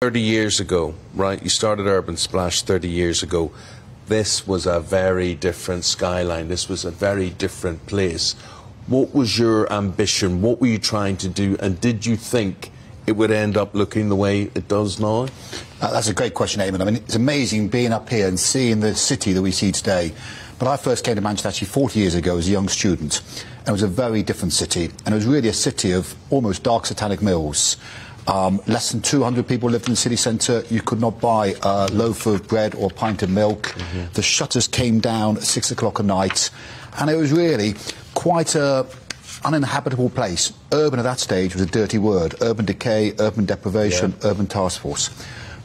30 years ago, right? You started Urban Splash 30 years ago. This was a very different skyline. This was a very different place. What was your ambition? What were you trying to do? And did you think it would end up looking the way it does now? That's a great question, Eamon. I mean, it's amazing being up here and seeing the city that we see today. But I first came to Manchester actually 40 years ago as a young student. And it was a very different city. And it was really a city of almost dark satanic mills. Less than 200 people lived in the city centre. You could not buy a loaf of bread or a pint of milk. The shutters came down at 6 o'clock at night. And it was really quite a uninhabitable place. Urban at that stage was a dirty word. Urban decay, urban deprivation, urban task force.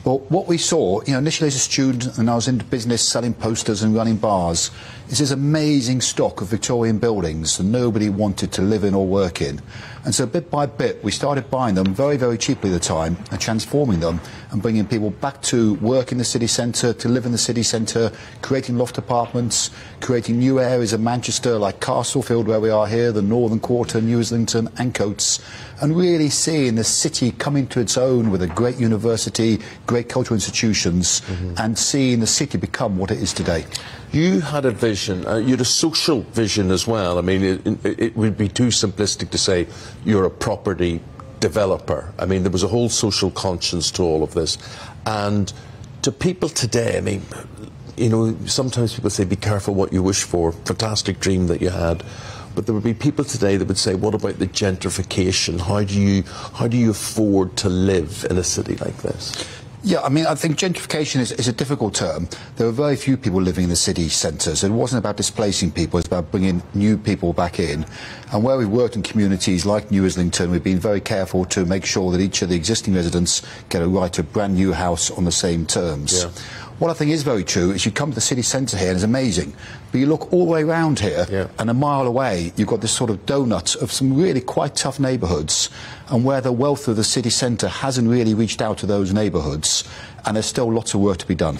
But what we saw, initially as a student, and I was into business selling posters and running bars, is this amazing stock of Victorian buildings that nobody wanted to live in or work in. And so bit by bit, we started buying them very, very cheaply at the time and transforming them and bringing people back to work in the city centre, to live in the city centre, creating loft apartments, creating new areas of Manchester like Castlefield, where we are here, the Northern Quarter, New Islington and Coates, and really seeing the city come into its own with a great university, great cultural institutions, and seeing the city become what it is today. You had a vision, you had a social vision as well. I mean, it would be too simplistic to say you're a property developer. I mean, there was a whole social conscience to all of this. And to people today, I mean, sometimes people say, be careful what you wish for. Fantastic dream that you had. But there would be people today that would say, what about the gentrification? How do you afford to live in a city like this? Yeah, I mean, I think gentrification is a difficult term. There were very few people living in the city centres. It wasn't about displacing people, it was about bringing new people back in. And where we've worked in communities like New Islington, we've been very careful to make sure that each of the existing residents get a right to a brand new house on the same terms. Yeah. What I think is very true is you come to the city centre here and it's amazing, but you look all the way around here and a mile away you've got this sort of donut of some really quite tough neighbourhoods, and where the wealth of the city centre hasn't really reached out to those neighbourhoods, and there's still lots of work to be done.